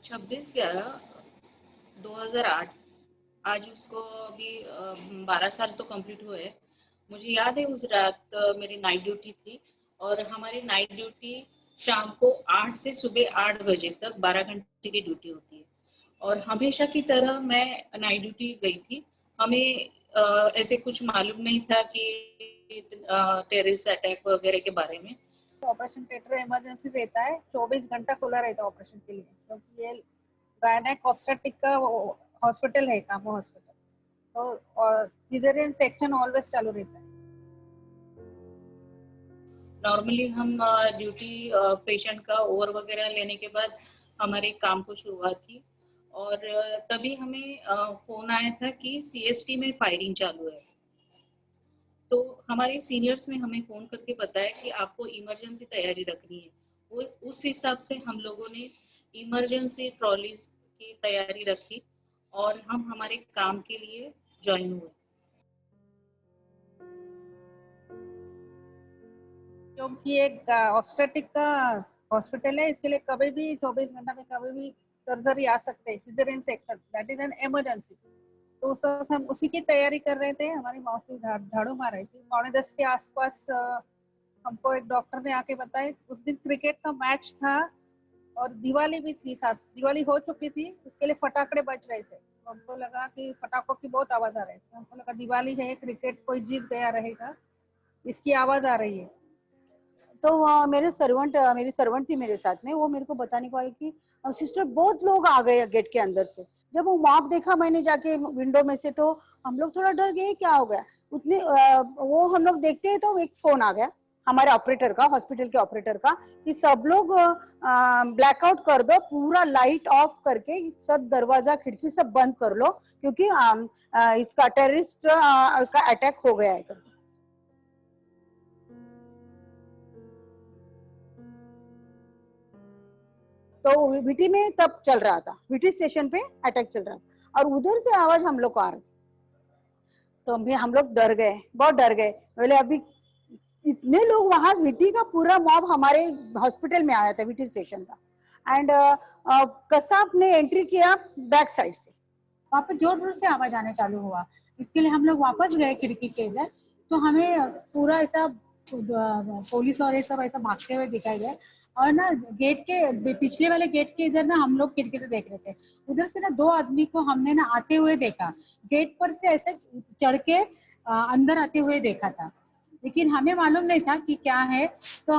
26/11/2008। आज उसको अभी 12 साल तो कंप्लीट हुए हैं। मुझे याद है उस रात मेरी नाइट ड्यूटी थी और हमारी नाइट ड्यूटी शाम को 8 से सुबह 8 बजे तक 12 घंटे की ड्यूटी होती है। और हमेशा की तरह मैं नाइट ड्यूटी गई थी। हमें ऐसे कुछ मालूम नहीं था कि टेररिस्ट अटैक वगैरह के बारे में। ऑपरेशन थिएटर इमरजेंसी रहता है, 24 घंटा खुला रहता है ऑपरेशन के लिए, क्योंकि ये गायनेक ऑब्स्टेट्रिक का हॉस्पिटल है, कामो हॉस्पिटल। तो और सीजरियन सेक्शन ऑलवेज चालू रहता है। नॉर्मली हम ड्यूटी पेशेंट का ओवर वगैरह लेने के बाद हमारे काम को शुरुआत की और तभी हमें फ़ोन आया था कि सीएसटी में फायरिंग चालू है। तो हमारे सीनियर्स ने हमें फ़ोन करके बताया कि आपको इमरजेंसी तैयारी रखनी है। वो उस हिसाब से हम लोगों ने इमरजेंसी ट्रॉलीज़ की तैयारी रखी और हम हमारे काम के लिए जॉइन हुए। क्योंकि एक ऑब्स्टेट्रिक का हॉस्पिटल है, इसके लिए कभी भी 24 घंटा में कभी भी सर्जरी आ सकते हैं, caesarean section, that is an emergency. तो उस वक्त हम उसी की तैयारी कर रहे थे। हमारी मौसी झाड़ू मार रही थी। 9:45 के आसपास हमको एक डॉक्टर ने आके बताया, उस दिन क्रिकेट का मैच था और दिवाली भी थी, साथ दिवाली हो चुकी थी, इसके लिए फटाकड़े बज रहे थे। तो हमको लगा कि फटाकों की बहुत आवाज आ रही थी। हमको लगा दिवाली है, क्रिकेट कोई जीत गया रहेगा, इसकी आवाज आ रही है। तो मेरी सर्वेंट थी मेरे साथ में, वो मेरे को बताने को आई कि सिस्टर बहुत लोग आ गए गेट के अंदर से। जब वो मॉब देखा मैंने जाके विंडो में से, तो हम लोग थोड़ा डर गए, क्या हो गया। उतने वो हम लोग देखते हैं तो एक फोन आ गया हमारे ऑपरेटर का, हॉस्पिटल के ऑपरेटर का, कि सब लोग ब्लैकआउट कर दो, पूरा लाइट ऑफ करके सब दरवाजा खिड़की सब बंद कर लो, क्योंकि इसका टेररिस्ट का अटैक हो गया है। तो वीटी में तब चल रहा था, वीटी स्टेशन पे अटैक चल रहा था और उधर से आवाज हम लोग को आ रही। तो भी हम लोग डर गए, बहुत डर गए। बोले अभी इतने लोग, वहां वीटी का पूरा मॉब हमारे हॉस्पिटल में आया था, वीटी स्टेशन का। एंड कसाब ने एंट्री किया बैक साइड से। वहां पर जोर जोर से आवाज आने चालू हुआ। इसके लिए हम लोग वापस गए खिड़की के इधर, तो हमें पूरा ऐसा पुलिस और ये सब ऐसा भागते हुए दिखाई गए। और ना गेट के पिछले वाले गेट के इधर ना हम लोग खिड़की से देख रहे थे, उधर से ना 2 आदमी को हमने ना आते हुए देखा, गेट पर से ऐसे चढ़ के अंदर आते हुए देखा था, लेकिन हमें मालूम नहीं था कि क्या है। तो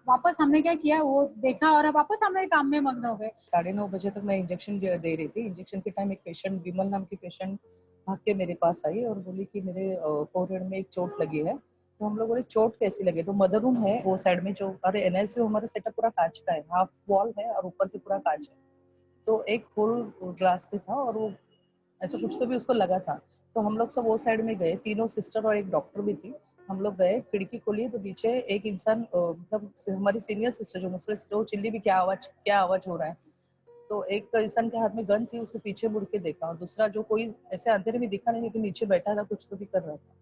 वापस हमने क्या किया, वो देखा और वापस हमने काम में मग्न हो गए। 9:30 बजे तक मैं इंजेक्शन दे रही थी। इंजेक्शन के टाइम एक पेशेंट, विमल नाम की पेशेंट भाग के मेरे पास आई और बोली कि मेरे फोरहेड में एक चोट लगी है। तो हम लोगों ने चोट कैसी लगी, तो मदर रूम है वो साइड में, जो अरे एनआईसीयू हमारा सेटअप पूरा कांच का है, हाफ वॉल है और ऊपर से पूरा कांच है। तो एक फुल ग्लास पे था और वो ऐसा कुछ तो भी उसको लगा था। तो हम लोग सब वो साइड में गए, तीनों सिस्टर और एक डॉक्टर भी थी। हम लोग गए, खिड़की खोली तो पीछे एक इंसान, मतलब हमारी सीनियर सिस्टर जो मुझसे, वो चिल्ली भी क्या आवाज हो रहा है। तो एक इंसान के हाथ में गन थी, उसने पीछे मुड़ के देखा और दूसरा जो कोई ऐसे अंधेरे में दिखा नहीं, लेकिन नीचे बैठा था, कुछ तो भी कर रहा था।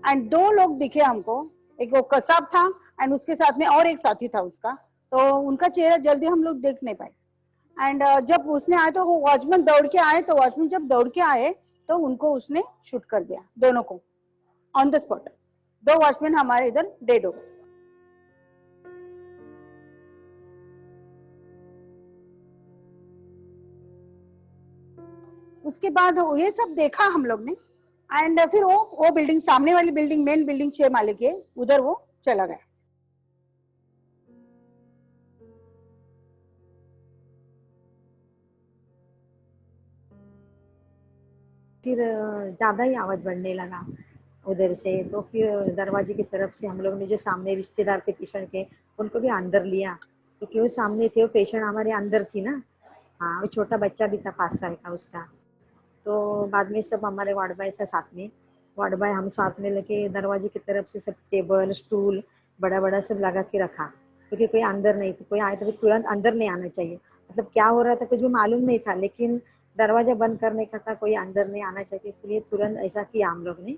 एंड 2 लोग दिखे हमको, एक वो कसाब था एंड उसके साथ में और एक साथी था उसका। तो उनका चेहरा जल्दी हम लोग देख नहीं पाए। एंड जब उसने आए तो वो वॉचमैन दौड़ के आए, तो वॉचमैन जब दौड़ के आए तो उनको उसने शूट कर दिया, दोनों को ऑन द स्पॉट। 2 वॉचमैन हमारे इधर डेड हो गए। उसके बाद ये सब देखा हम लोग ने। एंड फिर वो बिल्डिंग, सामने वाली बिल्डिंग, मेन बिल्डिंग 6 माले की, उधर वो चला गया। फिर ज्यादा ही आवाज बढ़ने लगा उधर से। तो फिर दरवाजे की तरफ से हम लोग ने, जो सामने रिश्तेदार थे पेशेंट के, उनको भी अंदर लिया, क्योंकि वो सामने थे, वो पेशेंट हमारे अंदर थी ना। हाँ, वो छोटा बच्चा भी था 5 साल का उसका। तो बाद में सब हमारे वार्ड बॉय था साथ में, वार्ड बॉय हम साथ में लेके दरवाजे की तरफ से सब टेबल स्टूल बड़ा बड़ा सब लगा के रखा, क्योंकि कोई अंदर नहीं था, कोई आए तो तुरंत अंदर नहीं आना चाहिए। मतलब क्या हो रहा था कुछ भी मालूम नहीं था, लेकिन दरवाजा बंद करने का था, कोई अंदर नहीं आना चाहिए, इसलिए तुरंत ऐसा किया हम लोग ने।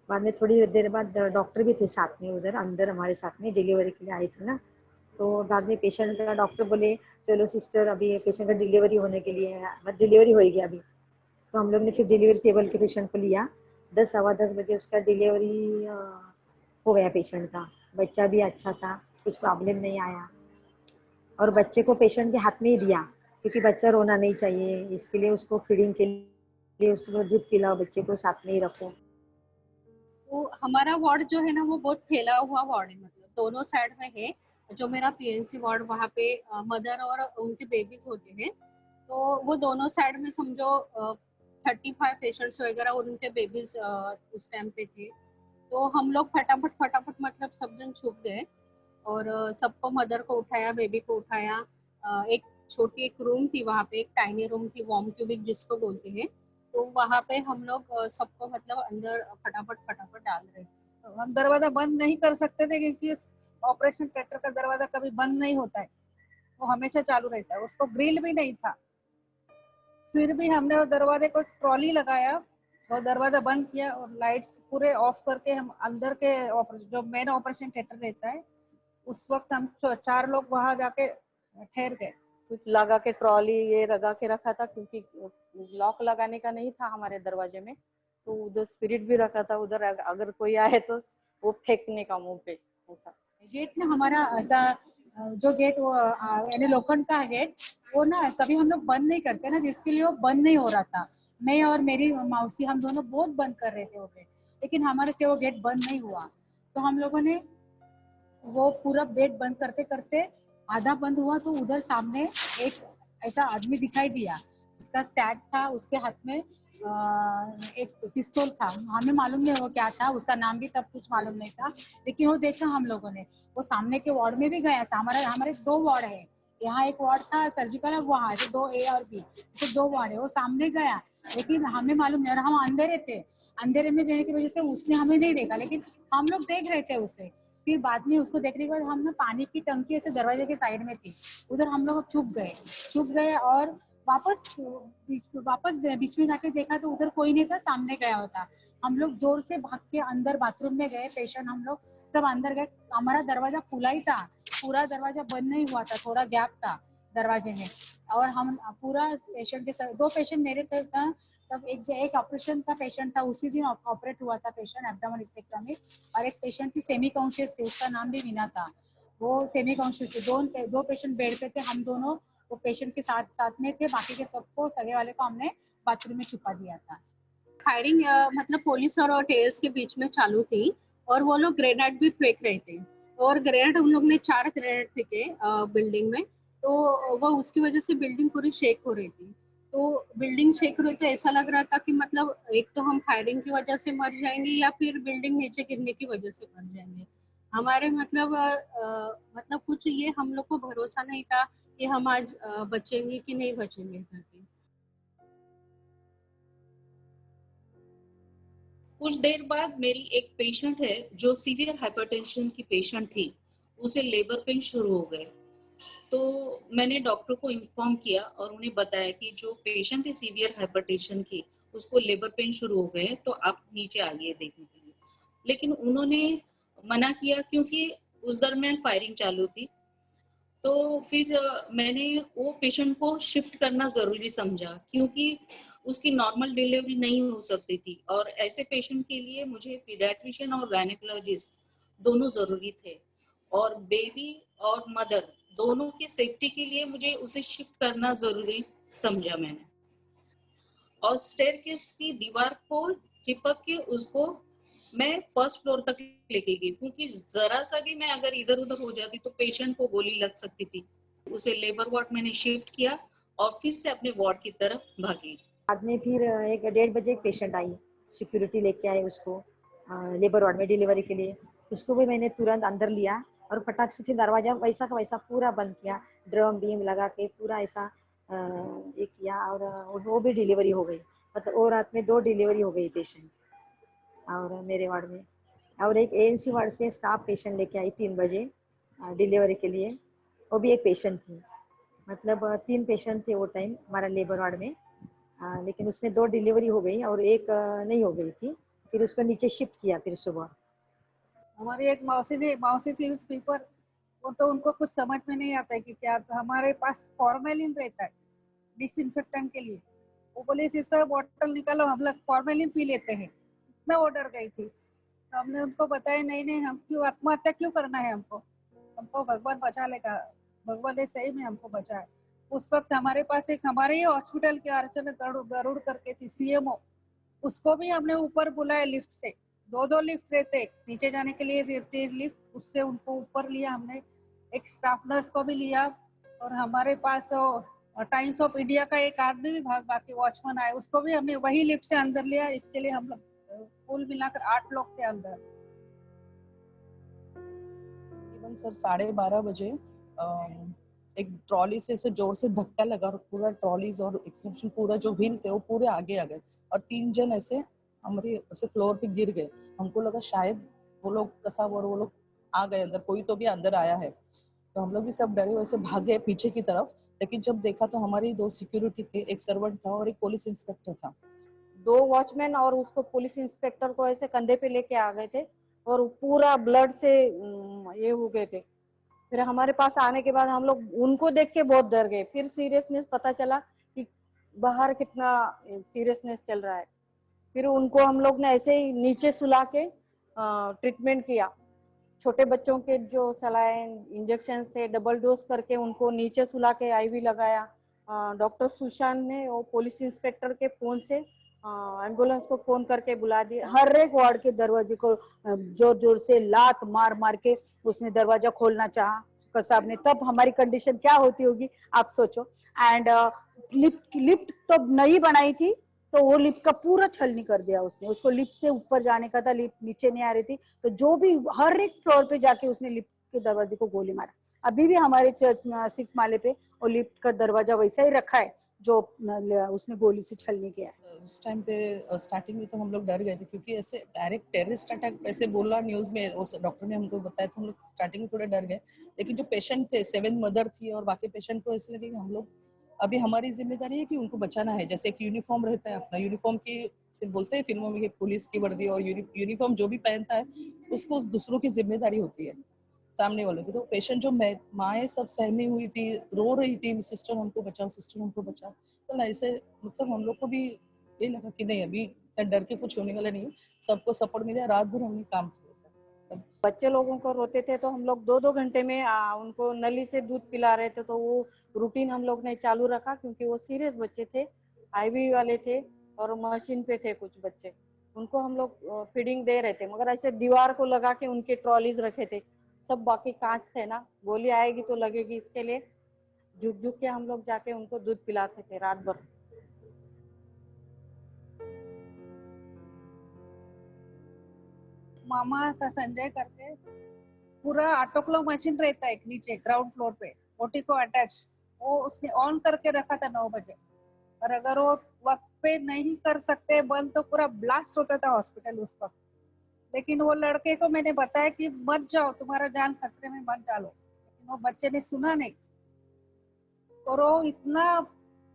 बाद में थोड़ी देर बाद डॉक्टर भी थे साथ में उधर अंदर हमारे साथ में, डिलीवरी के लिए आए थे ना। तो बाद में पेशेंट का डॉक्टर बोले चलो सिस्टर अभी पेशेंट का डिलीवरी होने के लिए है, मतलब डिलीवरी होगी अभी। तो हम लोग ने फिर डिलीवरी टेबल के पेशेंट को लिया, 10 सवा 10 बजे उसका डिलीवरी हो गया पेशेंट का। बच्चा भी अच्छा था, कुछ प्रॉब्लम नहीं आया। और बच्चे को पेशेंट के हाथ में ही दिया, क्योंकि बच्चा रोना नहीं चाहिए, इसके लिए उसको फीडिंग के लिए उसको दूध पिलाओ, बच्चे को साथ में ही रखो। वो हमारा वार्ड जो है ना वो बहुत फैला हुआ वार्ड है, मतलब दोनों साइड में है। जो मेरा पीएनसी वार्ड वहाँ पे मदर और उनके बेबीज होते हैं, तो वो दोनों साइड में समझो 35 पेशेंट्स वगैरह और उनके बेबीज उस टाइम पे थे। तो हम लोग फटाफट फटाफट मतलब सब जन छुप गए और सबको, मदर को उठाया, बेबी को उठाया। एक छोटी एक रूम थी वहाँ पे, एक टाइनी रूम थी, वॉर्म क्यूबिक जिसको बोलते हैं। तो वहाँ पे हम लोग सबको मतलब अंदर फटाफट फटाफट डाल रहे थे। तो हम दरवाजा बंद नहीं कर सकते थे, क्योंकि ऑपरेशन थिएटर का दरवाजा कभी बंद नहीं होता है, वो हमेशा चालू रहता है, उसको ग्रिल भी नहीं था। फिर भी हमने वो दरवाजे को ट्रॉली लगाया और दरवाजा बंद किया और लाइट्स पूरे ऑफ करके हम अंदर के जो मेन ऑपरेशन थिएटर रहता है, उस वक्त हम 4 लोग वहां जाके ठहर गए। कुछ लगा के ट्रॉली ये लगा के रखा था, क्योंकि लॉक लगाने का नहीं था हमारे दरवाजे में। तो उधर स्पिरिट भी रखा था उधर, अगर कोई आए तो वो फेंकने का मुंह पे ऐसा। गेट ना हमारा ऐसा जो गेट वो यानी लोखंड का गेट, वो ना कभी हम लोग बंद नहीं करते ना, जिसके लिए वो बंद नहीं हो रहा था। मैं और मेरी मौसी हम दोनों बहुत बंद कर रहे थे वो गेट, लेकिन हमारे से वो गेट बंद नहीं हुआ। तो हम लोगों ने वो पूरा गेट बंद करते करते आधा बंद हुआ, तो उधर सामने एक ऐसा आदमी दिखाई दिया, उसका स्टैग था, उसके हाथ में एक पिस्तौल था। हमें मालूम नहीं वो क्या था, उसका नाम भी तब कुछ मालूम नहीं था, लेकिन वो देखा हम लोगों ने। वो सामने के वार्ड में भी गया था, हमारे हमारे 2 वार्ड है, यहाँ एक वार्ड था सर्जिकल है, वहाँ से 2 A और B, तो 2 वार्ड है। वो सामने गया, लेकिन हमें मालूम नहीं, और हम अंधेरे थे, अंधेरे में जाने की वजह से उसने हमें नहीं देखा, लेकिन हम लोग देख रहे थे उसे। फिर बाद में उसको देखने के बाद हम ना, पानी की टंकी ऐसे दरवाजे के साइड में थी, उधर हम लोग छुप गए और वापस बीच में जाके देखा तो उधर कोई नहीं था, सामने गया होता। हम लोग जोर से भाग के अंदर बाथरूम में गए, पेशेंट हम लोग सब अंदर गए। हमारा दरवाजा खुला ही था, पूरा दरवाजा बंद नहीं हुआ था, थोड़ा गैप था दरवाजे में। और हम पूरा पेशेंट के साथ, 2 पेशेंट मेरे था, तब एक ऑपरेशन का पेशेंट था, उसी दिन ऑपरेट हुआ था पेशेंट, एब्डोमेन हिस्टेक्टोमी। और एक पेशेंट थी सेमी कॉन्शियस थी, उसका नाम भी वीना था, वो सेमी कॉन्शियस थी। 2 पेशेंट बेड पे थे, हम दोनों वो पेशेंट के साथ साथ में थे, बाकी के सबको, सगे वाले को हमने बाथरूम में छुपा दिया था। फायरिंग मतलब पुलिस और टेरर्स के बीच में चालू थी, और वो लोग ग्रेनेड भी फेंक रहे थे। और ग्रेनेड उन लोग ने 4 ग्रेनेड फेंके बिल्डिंग में। तो वो उसकी वजह से बिल्डिंग पूरी शेक हो रही थी। तो बिल्डिंग शेक हो रही, तो ऐसा लग रहा था कि मतलब एक तो हम फायरिंग की वजह से मर जाएंगे, या फिर बिल्डिंग नीचे गिरने की वजह से मर जाएंगे। हमारे मतलब मतलब कुछ ये हम लोग को भरोसा नहीं था कि हम आज बचेंगे कि नहीं बचेंगे करके। कुछ देर बाद मेरी एक पेशेंट है जो सीवियर हाइपरटेंशन की पेशेंट थी, उसे लेबर पेन शुरू हो गए। तो मैंने डॉक्टर को इन्फॉर्म किया और उन्हें बताया कि जो पेशेंट है सीवियर हाइपरटेंशन की, उसको लेबर पेन शुरू हो गए, तो आप नीचे आइए देखने के लिए। लेकिन उन्होंने मना किया, क्योंकि उस दरमियान फायरिंग चालू थी। तो फिर मैंने वो पेशेंट को शिफ्ट करना ज़रूरी समझा, क्योंकि उसकी नॉर्मल डिलीवरी नहीं हो सकती थी, और ऐसे पेशेंट के लिए मुझे पीडियाट्रिशियन और गायनेकोलॉजिस्ट दोनों ज़रूरी थे। और बेबी और मदर दोनों की सेफ्टी के लिए मुझे उसे शिफ्ट करना ज़रूरी समझा मैंने। और स्टेयरकेस की दीवार को चिपक के उसको मैं फर्स्ट फ्लोर तक लेके गई, क्योंकि जरा सा भी मैं अगर इधर उधर हो जाती तो पेशेंट को गोली लग सकती थी। उसे लेबर वार्ड मैंने शिफ्ट किया और फिर से अपने वार्ड की तरफ भागी। बाद में फिर 1 डेढ़ बजे एक पेशेंट आई, सिक्योरिटी लेके आए उसको लेबर वार्ड में डिलीवरी के लिए। उसको भी मैंने तुरंत अंदर लिया और फटाक से फिर दरवाजा वैसा का वैसा पूरा बंद किया, ड्रम बीम लगा के पूरा ऐसा ये किया, और वो भी डिलीवरी हो गई। मतलब वो रात में 2 डिलीवरी हो गई पेशेंट और मेरे वार्ड में। और एक एएनसी वार्ड से स्टाफ पेशेंट लेके आई 3 बजे डिलीवरी के लिए, वो भी एक पेशेंट थी। मतलब 3 पेशेंट थे वो टाइम हमारा लेबर वार्ड में। लेकिन उसमें 2 डिलीवरी हो गई और एक नहीं हो गई थी। फिर उसको नीचे शिफ्ट किया फिर सुबह। हमारी एक मौसी थी उस पेपर, वो तो उनको कुछ समझ में नहीं आता है कि क्या, तो हमारे पास फॉर्मेलिन रहता है डिसइंफेक्टेंट के लिए। वो बोले सिस्टर बॉटल निकालो, हम लोग फॉर्मेलिन पी लेते हैं। इतना वो डर गई थी। तो हमने उनको बताया नहीं नहीं, हम क्यों आत्महत्या क्यों करना है, हमको हमको भगवान बचा लेगा। भगवान ने सही में हमको बचाया। उस वक्त हमारे पास एक हमारे ही हॉस्पिटल के अर्चना में गरुड़ करके थी सीएमओ, उसको भी हमने ऊपर बुलाया लिफ्ट से। दो दो लिफ्ट रहते, नीचे जाने के लिए रहते लिफ्ट, उससे उनको ऊपर लिया हमने। एक स्टाफ नर्स को भी लिया। और हमारे पास टाइम्स ऑफ इंडिया का एक आदमी भी भाग भाग के वॉचमैन आया, उसको भी हमने वही लिफ्ट से अंदर लिया। इसके लिए हम लोग कुल मिलाकर 8 लोग थे अंदर। इवन सर 12:30 बजे एक ट्रॉली से ऐसे जोर से धक्का लगा और पूरा ट्रॉलीज और एक्सटेंशन पूरा जो व्हील थे वो पूरे आगे आ गए और 3 जन ऐसे हमारे ऐसे फ्लोर पे गिर गए। हमको लगा शायद वो लोग कसाब और वो लोग आ गए अंदर, कोई तो भी अंदर आया है। तो हम लोग भी सब डरे वैसे भागे पीछे की तरफ, लेकिन जब देखा तो हमारी 2 सिक्योरिटी थे, एक सर्वेंट था और एक पुलिस इंस्पेक्टर था। 2 वॉचमैन और उसको पुलिस इंस्पेक्टर को ऐसे कंधे पे लेके आ गए थे और पूरा ब्लड से ये हो गए थे। फिर हमारे पास आने के बाद हम लोग उनको देख के बहुत डर गए। फिर सीरियसनेस पता चला कि बाहर कितना सीरियसनेस चल रहा है। फिर उनको हम लोग ने ऐसे ही नीचे सुला के ट्रीटमेंट किया। छोटे बच्चों के जो सलाइन इंजेक्शन थे डबल डोज करके उनको नीचे सुला के आईवी लगाया। डॉक्टर सुशांत ने वो पुलिस इंस्पेक्टर के फोन से एम्बुलेंस को फोन करके बुला दिया। हर एक वार्ड के दरवाजे को जोर जोर से लात मार मार के उसने दरवाजा खोलना चाहा कसाब ने, तब हमारी कंडीशन क्या होती होगी आप सोचो। एंड लिफ्ट तो नई बनाई थी, तो वो लिफ्ट का पूरा छलनी कर दिया उसने। उसको लिफ्ट से ऊपर जाने का था, लिफ्ट नीचे नहीं आ रही थी, तो जो भी हर एक फ्लोर पे जाके उसने लिफ्ट के दरवाजे को गोली मारा। अभी भी हमारे 6 माले पे वो लिफ्ट का दरवाजा वैसा ही रखा है जो उसने गोली से छलनी किया है। उस टाइम पे स्टार्टिंग में तो हम लोग डर गए थे क्योंकि ऐसे डायरेक्ट टेररिस्ट अटैक ऐसे बोला न्यूज में, उस डॉक्टर ने हमको बताया था। हम लोग स्टार्टिंग में थोड़े डर गए, लेकिन जो पेशेंट थे 7 मदर थी और बाकी पेशेंट को ऐसे लगे कि हम लोग अभी हमारी जिम्मेदारी है कि उनको बचाना है। जैसे एक यूनिफॉर्म रहता है अपना, यूनिफॉर्म की सिर्फ बोलते हैं फिल्मों में कि पुलिस की वर्दी और यूनिफॉर्म जो भी पहनता है उसको दूसरों की जिम्मेदारी होती है सामने वालों की। तो पेशेंट जो माएँ सब सहमी हुई थी, रो रही थी, सिस्टर हमको बचाओ, सिस्टर हमको बचाओ। तो ऐसे मतलब हम लोग को भी ये लगा कि नहीं अभी डर के कुछ होने वाला नहीं है, सबको सपोर्ट मिला। रात भर हमने काम किया सर। बच्चे लोगों को रोते थे तो हम लोग 2-2 घंटे में उनको नली से दूध पिला रहे थे। तो वो रूटीन हम लोग ने चालू रखा क्योंकि वो सीरियस बच्चे थे, आईवी वाले थे और मशीन पे थे कुछ बच्चे। उनको हम लोग फीडिंग दे रहे थे, मगर ऐसे दीवार को लगा के उनके ट्रॉलीज रखे थे। सब बाकी कांच थे ना, गोली आएगी तो लगेगी, इसके लिए झुक झुक के हम लोग जाके उनको दूध पिलाते थे रात भर। मामा था संजय करके, पूरा ऑटोक्लेव मशीन रहता है एक नीचे ग्राउंड फ्लोर पे ओटी को अटैच, वो उसने ऑन करके रखा था 9 बजे। और अगर वो वक्त पे नहीं कर सकते बंद तो पूरा ब्लास्ट होता था हॉस्पिटल उस वक्त। लेकिन वो लड़के को मैंने बताया कि मत जाओ, तुम्हारा जान खतरे में मत डालो, लेकिन वो बच्चे ने सुना नहीं। और वो इतना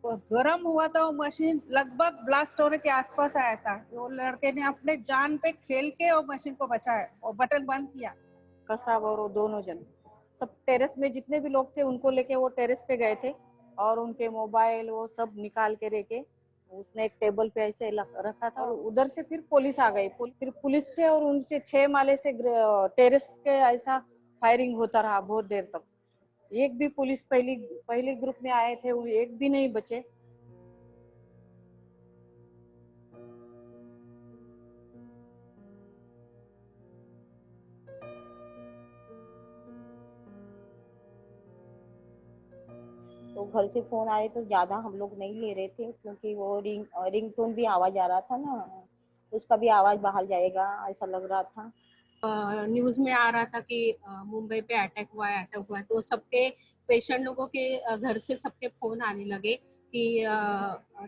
गर्म हुआ था, वो मशीन लगभग ब्लास्ट होने के आसपास आया था। वो लड़के ने अपने जान पे खेल के वो मशीन को बचाया और बटन बंद किया। कसाब और वो दोनों जन सब टेरेस में जितने भी लोग थे उनको लेके वो टेरेस पे गए थे और उनके मोबाइल वो सब निकाल के लेके उसने एक टेबल पे ऐसे रखा था। और उधर से फिर पुलिस आ गई। फिर पुलिस से और उनसे 6 माले से टेरेस के ऐसा फायरिंग होता रहा बहुत देर तक। एक भी पुलिस पहली ग्रुप में आए थे वो एक भी नहीं बचे। तो घर से फोन आए तो ज्यादा हम लोग नहीं ले रहे थे क्योंकि वो रिंगटोन भी आवाज आ रहा था ना, उसका भी आवाज बाहर जाएगा ऐसा लग रहा था। न्यूज में आ रहा था कि मुंबई पे अटैक हुआ है, तो सबके पेशेंट लोगों के घर से सबके फोन आने लगे कि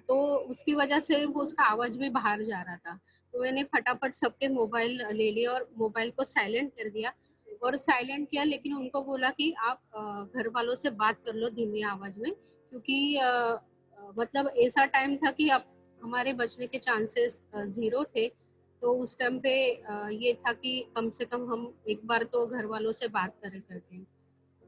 तो उसकी वजह से वो उसका आवाज भी बाहर जा रहा था। तो मैंने फटाफट सबके मोबाइल ले लिए और मोबाइल को साइलेंट कर दिया और साइलेंट किया, लेकिन उनको बोला कि आप घर वालों से बात कर लो धीमी आवाज में, क्योंकि मतलब ऐसा टाइम था कि अब हमारे बचने के चांसेस 0 थे। तो उस टाइम पे ये था कि कम से कम हम एक बार तो घर वालों से बात करे करके।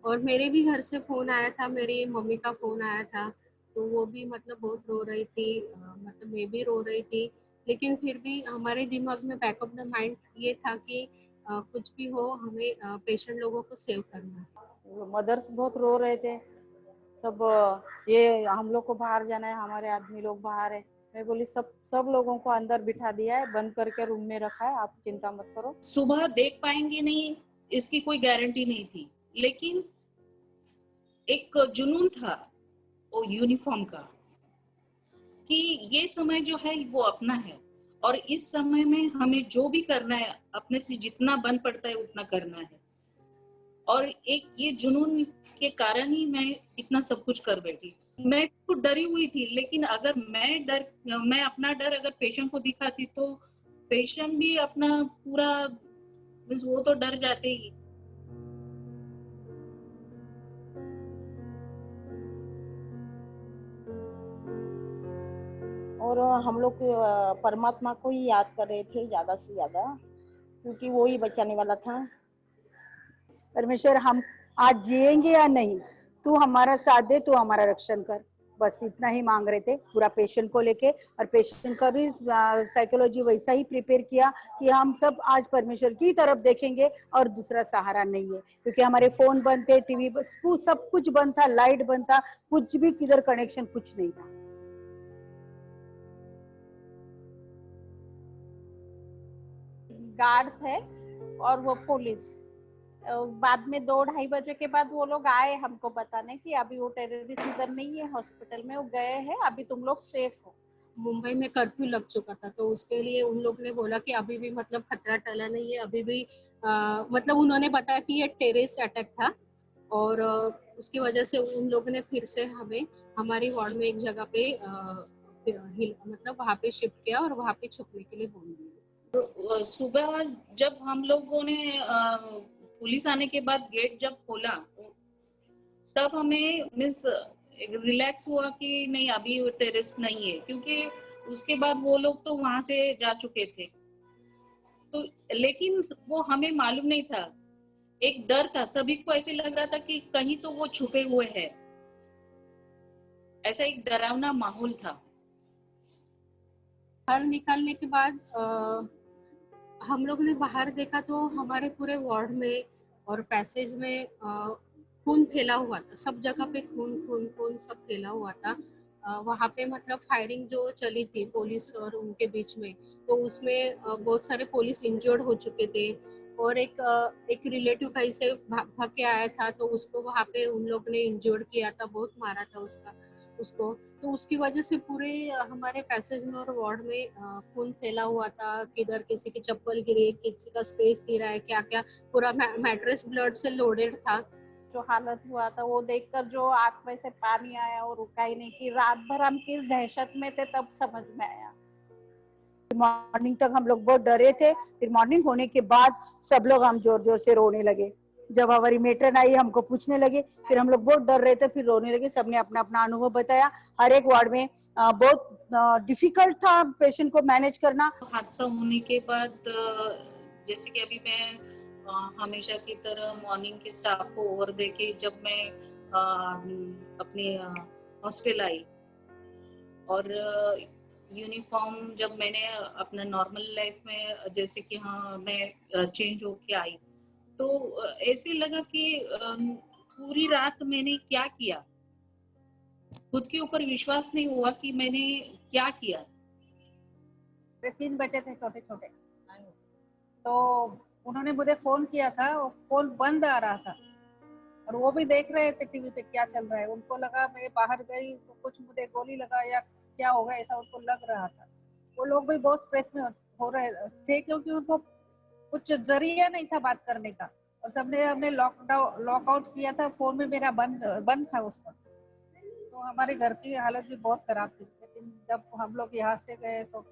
और मेरे भी घर से फ़ोन आया था, मेरी मम्मी का फ़ोन आया था, तो वो भी मतलब बहुत रो रही थी, मतलब मैं भी रो रही थी। लेकिन फिर भी हमारे दिमाग में बैक ऑफ द माइंड ये था कि कुछ भी हो हमें पेशेंट लोगों को सेव करना है। मदर्स बहुत रो रहे थे सब, ये हम लोग को बाहर जाना है, हमारे आदमी लोग बाहर है। मैं बोली सब सब लोगों को अंदर बिठा दिया है, बंद करके रूम में रखा है, आप चिंता मत करो। सुबह देख पाएंगे नहीं इसकी कोई गारंटी नहीं थी, लेकिन एक जुनून था वो यूनिफॉर्म का कि ये समय जो है वो अपना है और इस समय में हमें जो भी करना है अपने से जितना बन पड़ता है उतना करना है। और एक ये जुनून के कारण ही मैं इतना सब कुछ कर बैठी। मैं तो डरी हुई थी, लेकिन अगर मैं अपना डर अगर पेशेंट को दिखाती तो पेशेंट भी अपना पूरा वो तो डर जाते ही। और हम लोग परमात्मा को ही याद कर रहे थे ज्यादा से ज्यादा, क्योंकि वो ही बचाने वाला था। परमेश्वर हम आज जिएंगे या नहीं, तू हमारा साथ दे, तू हमारा रक्षण कर, बस इतना ही मांग रहे थे पूरा पेशेंट को लेके। और पेशेंट का भी साइकोलॉजी वैसा ही प्रिपेयर किया कि हम सब आज परमेश्वर की तरफ देखेंगे और दूसरा सहारा नहीं है, क्योंकि हमारे फोन बंद थे, टीवी सब कुछ बंद था, लाइट बंद था, कुछ भी किधर कनेक्शन कुछ नहीं था। गार्ड थे और वो पुलिस। बाद में 2-2:30 बजे के बाद वो लोग आए हमको बताने कि अभी वो टेररिस्ट इधर नहीं है, हॉस्पिटल में वो गए हैं, अभी तुम लोग सेफ हो। मुंबई में कर्फ्यू लग चुका था, तो उसके लिए उन लोग ने बोला कि अभी भी मतलब खतरा टला नहीं है, अभी भी मतलब उन्होंने बताया कि ये टेररिस्ट अटैक था। और उसकी वजह से उन लोगों ने फिर से हमें हमारी वार्ड में एक जगह पे मतलब वहाँ पे शिफ्ट किया और वहाँ पे छुपने के लिए बोल दिया। तो सुबह जब हम लोगों ने पुलिस आने के बाद गेट जब खोला, तब हमें रिलैक्स हुआ कि नहीं अभी टेररिस्ट नहीं है, क्योंकि उसके बाद वो लोग तो वहां से जा चुके थे। तो लेकिन वो हमें मालूम नहीं था, एक डर था, सभी को ऐसे लग रहा था कि कहीं तो वो छुपे हुए हैं, ऐसा एक डरावना माहौल था। बाहर निकालने के बाद हम लोग ने बाहर देखा तो हमारे पूरे वार्ड में और पैसेज में खून फैला हुआ था, सब जगह पे खून खून खून सब फैला हुआ था। वहाँ पे मतलब फायरिंग जो चली थी पुलिस और उनके बीच में, तो उसमें बहुत सारे पुलिस इंजर्ड हो चुके थे। और एक रिलेटिव कहीं से भाग के आया था, तो उसको वहाँ पे उन लोग ने इंजर्ड किया था, बहुत मारा था उसको। तो उसकी वजह से पूरे हमारे पैसेज में और वार्ड में खून फैला हुआ था। किधर किसी की चप्पल गिरी, किसी का स्पेस गिरा है, क्या क्या पूरा मैट्रेस ब्लड से लोडेड था। जो हालत हुआ था वो देखकर जो आंख में से पानी आया और रुका ही नहीं कि रात भर हम किस दहशत में थे, तब समझ में आया। मॉर्निंग तक हम लोग बहुत डरे थे, फिर मॉर्निंग होने के बाद सब लोग हम जोर जोर से रोने लगे। जब हमारी मेट्रन आई हमको पूछने लगे, फिर हम लोग बहुत डर रहे थे, फिर रोने लगे। सबने अपना अपना अनुभव बताया। हर एक वार्ड में बहुत डिफिकल्ट था पेशेंट को मैनेज करना। हादसा होने के बाद जैसे कि अभी मैं हमेशा की तरह मॉर्निंग के स्टाफ को ओवर दे के जब मैं अपने हॉस्टल आई और यूनिफॉर्म जब मैंने अपना नॉर्मल लाइफ में जैसे कि हाँ मैं चेंज होके आई, तो ऐसे लगा कि पूरी रात मैंने क्या किया, खुद के ऊपर विश्वास नहीं हुआ कि मैंने क्या किया। 3 बच्चे थे छोटे छोटे, तो उन्होंने मुझे फोन किया था, वो फोन बंद आ रहा था और वो भी देख रहे थे टीवी पे क्या चल रहा है। उनको लगा मैं बाहर गई तो कुछ मुझे गोली लगा या क्या होगा, ऐसा उनको लग रहा था। वो लोग भी बहुत स्ट्रेस में हो रहे थे, क्योंकि उनको कुछ जरिया नहीं था बात करने का। और हमने लॉकआउट किया था, फोन में मेरा बंद बंद था उस वक्त। तो हमारे घर की हालत भी बहुत खराब थी, लेकिन जब हम लोग यहाँ से गए तो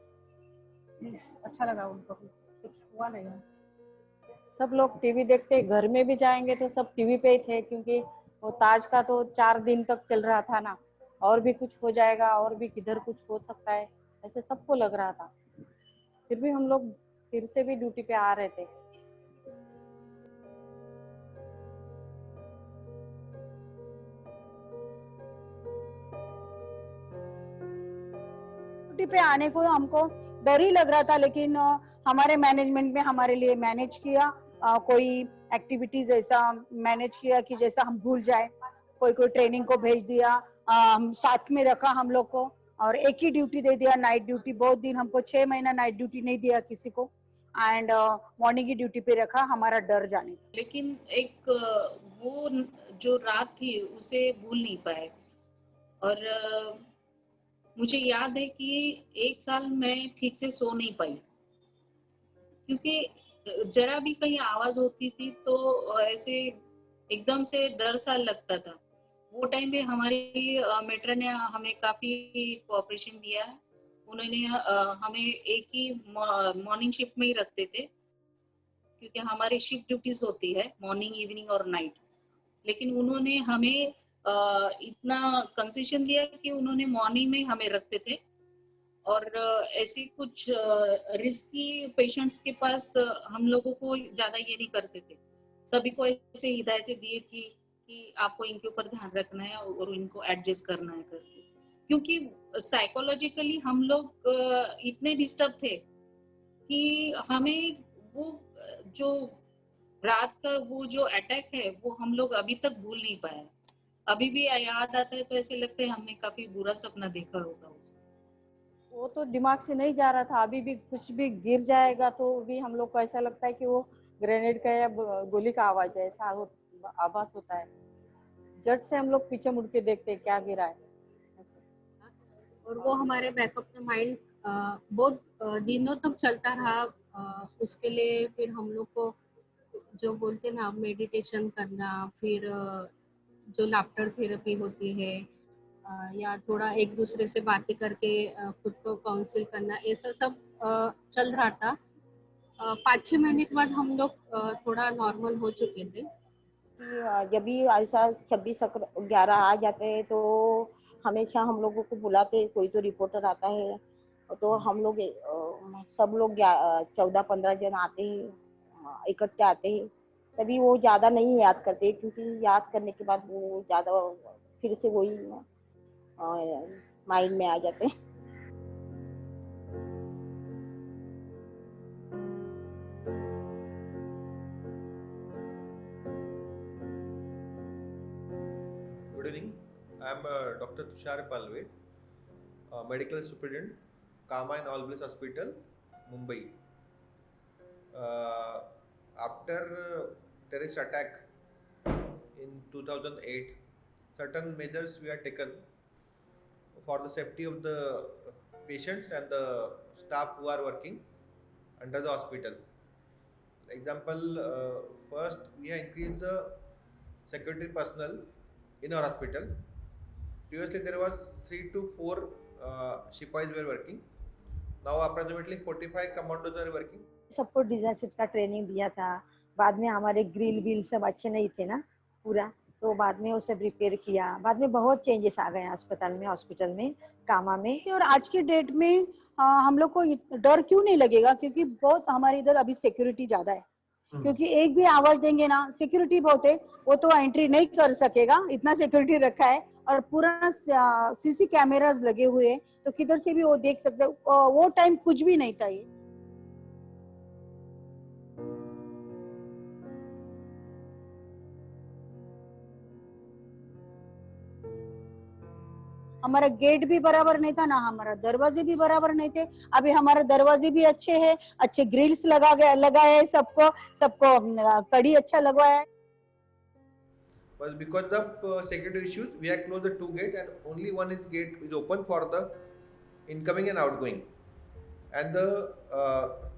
अच्छा लगा, उनको भी कुछ हुआ नहीं। सब लोग टीवी देखते, घर में भी जाएंगे तो सब टीवी पे ही थे, क्योंकि वो ताज का तो 4 दिन तक चल रहा था ना, और भी कुछ हो जाएगा और भी किधर कुछ हो सकता है, ऐसे सबको लग रहा था। फिर भी हम लोग फिर से भी ड्यूटी पे आ रहे थे। ड्यूटी पे आने को हमको डर ही लग रहा था, लेकिन हमारे मैनेजमेंट में हमारे लिए मैनेज किया, कोई एक्टिविटीज ऐसा मैनेज किया कि जैसा हम भूल जाए, कोई कोई ट्रेनिंग को भेज दिया, हम साथ में रखा हम लोग को, और एक ही ड्यूटी दे दिया, नाइट ड्यूटी। बहुत दिन हमको 6 महीना नाइट ड्यूटी नहीं दिया किसी को, एंड मॉर्निंग की ड्यूटी पे रखा, हमारा डर जाने का। लेकिन एक वो जो रात थी उसे भूल नहीं पाए। और मुझे याद है कि 1 साल मैं ठीक से सो नहीं पाई, क्योंकि जरा भी कहीं आवाज होती थी तो ऐसे एकदम से डर सा लगता था। वो टाइम पे हमारी मेट्रन ने हमें काफी कोऑपरेशन दिया है। उन्होंने हमें एक ही मॉर्निंग शिफ्ट में ही रखते थे, क्योंकि हमारी शिफ्ट ड्यूटीज होती है मॉर्निंग, इवनिंग और नाइट। लेकिन उन्होंने हमें इतना कंसेशन दिया कि उन्होंने मॉर्निंग में हमें रखते थे, और ऐसे कुछ रिस्की पेशेंट्स के पास हम लोगों को ज्यादा ये नहीं करते थे। सभी को ऐसे हिदायतें दी थी कि आपको इनके ऊपर ध्यान रखना है और इनको एडजस्ट करना है करके, क्योंकि साइकोलॉजिकली हम लोग इतने डिस्टर्ब थे कि हमें वो जो रात का वो जो अटैक है वो हम लोग अभी तक भूल नहीं पाए। अभी भी याद आता है तो ऐसे लगता है हमने काफी बुरा सपना देखा होगा उसमें। वो तो दिमाग से नहीं जा रहा था। अभी भी कुछ भी गिर जाएगा तो भी हम लोग को ऐसा लगता है कि वो ग्रेनेड का या गोली का आवाज है, ऐसा आभास होता है। जट से हम लोग पीछे मुड़ के देखते हैं क्या गिरा है। और वो हमारे बैकअप का माइंड बहुत दिनों तक चलता रहा। उसके लिए फिर हम लोग को जो बोलते ना मेडिटेशन करना, फिर जो लाफ्टर थेरेपी होती है, या थोड़ा एक दूसरे से बातें करके खुद को काउंसिल करना, ऐसा सब चल रहा था। 5-6 महीने के बाद हम लोग थोड़ा नॉर्मल हो चुके थे। जब भी ऐसा 26-11 आ जाते हैं तो हमेशा हम लोगों को बुलाते, कोई तो रिपोर्टर आता है तो हम लोग सब लोग 14-15 जन आते हैं, इकट्ठे आते हैं। तभी वो ज्यादा नहीं याद करते, क्योंकि याद करने के बाद वो ज्यादा फिर से वही माइंड में आ जाते हैं। Good evening. I am Dr. Tushar Palve, Medical Superintendent, Kama and All Bliss Hospital, Mumbai. After terrorist attack in 2008, certain measures were taken for the safety of the patients and the staff who are working under the hospital. Example, first we have increased the security personnel in our hospital. Previously there was 3 to 4 shipais were working. Now approximately 45 commandos are working. सबको disaster का training दिया था। बाद में हमारे grill will सब अच्छे नहीं थे ना पूरा, तो बाद में वो सब रिपेयर किया। बाद में बहुत चेंजेस आ गए अस्पताल में, हॉस्पिटल में, कामा में। और आज की डेट में हम लोग को डर क्यों नहीं लगेगा, क्योंकि बहुत हमारे इधर अभी सिक्योरिटी ज्यादा है। क्योंकि एक भी आवाज देंगे ना, सिक्योरिटी बहुत है, वो तो एंट्री नहीं कर सकेगा, इतना सिक्योरिटी रखा है। और पूरा सीसी कैमरास लगे हुए हैं, तो किधर से भी वो देख सकते। वो टाइम कुछ भी नहीं था ये। हमारा गेट भी बराबर नहीं था ना, हमारा दरवाजे भी बराबर नहीं थे। अभी हमारे दरवाजे भी अच्छे हैं, अच्छे ग्रिल्स लगाए हैं, सबको कड़ी अच्छा लगवाया है। But because of security issues, we have closed the 2 gates and only one gate is open for the incoming and outgoing. And the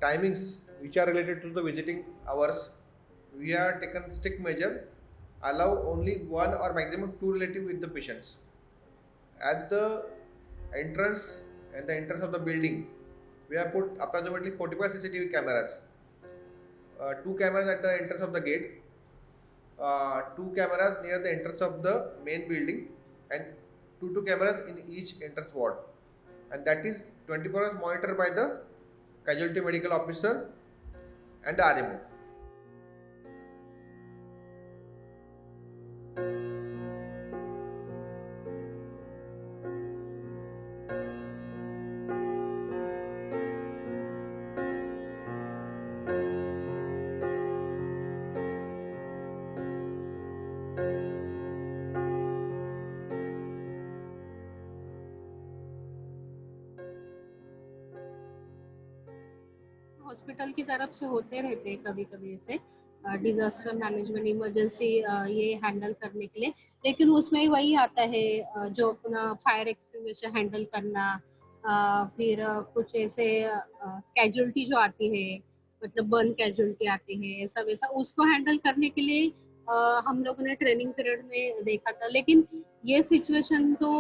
timings which are related to the visiting hours, we have taken strict measure, allow only 1 or maximum 2 relatives with the patients. At the entrance and the entrance of the building, we have put approximately 45 CCTV cameras. 2 cameras at the entrance of the gate, 2 cameras near the entrance of the main building, and 2 cameras in each entrance ward. And that is 24 hours monitored by the casualty medical officer and RMO. Hospital की तरफ से होते रहते हैं कभी कभी ऐसे disaster management emergency ये हैंडल करने के लिए, लेकिन उसमें वही आता है जो अपना फायर एक्सटिंग्विशर हैंडल करना, फिर कुछ ऐसे कैजुअलिटी जो आती है, मतलब बर्न कैजुअलिटी आती है, ऐसा वैसा उसको हैंडल करने के लिए हम लोगों ने ट्रेनिंग पीरियड में देखा था। लेकिन ये सिचुएशन तो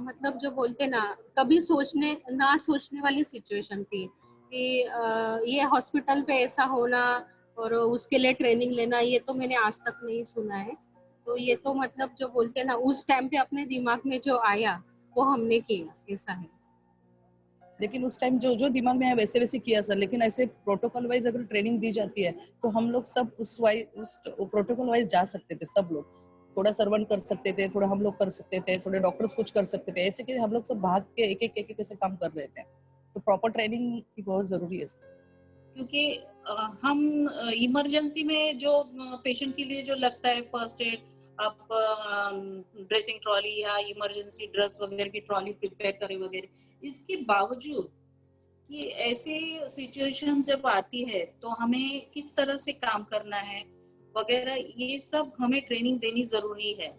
मतलब जो बोलते ना, कभी सोचने वाली सिचुएशन थी कि ये हॉस्पिटल पे ऐसा होना और उसके लिए ट्रेनिंग लेना, ये तो मैंने आज तक नहीं सुना है। तो ये तो मतलब जो बोलते हैं ना, उस टाइम पे अपने दिमाग में जो आया वो हमने किया, ऐसा है। लेकिन उस टाइम जो जो दिमाग में आया वैसे वैसे किया सर, लेकिन ऐसे प्रोटोकॉल वाइज अगर ट्रेनिंग दी जाती है तो हम लोग सब उस प्रोटोकॉल वाइज जा सकते थे। सब लोग थोड़ा सर्वेंट कर सकते थे, थोड़ा हम लोग कर सकते थे, थोड़े डॉक्टर्स कुछ कर सकते थे, ऐसे कि हम लोग सब भाग के एक एक ऐसे काम कर रहे थे। तो प्रॉपर ट्रेनिंग की बहुत जरूरी है सर, क्योंकि हम इमरजेंसी में जो पेशेंट के लिए जो लगता है फर्स्ट एड, आप ड्रेसिंग ट्रॉली या इमरजेंसी ड्रग्स वगैरह की ट्रॉली प्रिपेयर करें वगैरह, इसके बावजूद कि ऐसे सिचुएशन जब आती है तो हमें किस तरह से काम करना है वगैरह, ये सब हमें ट्रेनिंग देनी जरूरी है।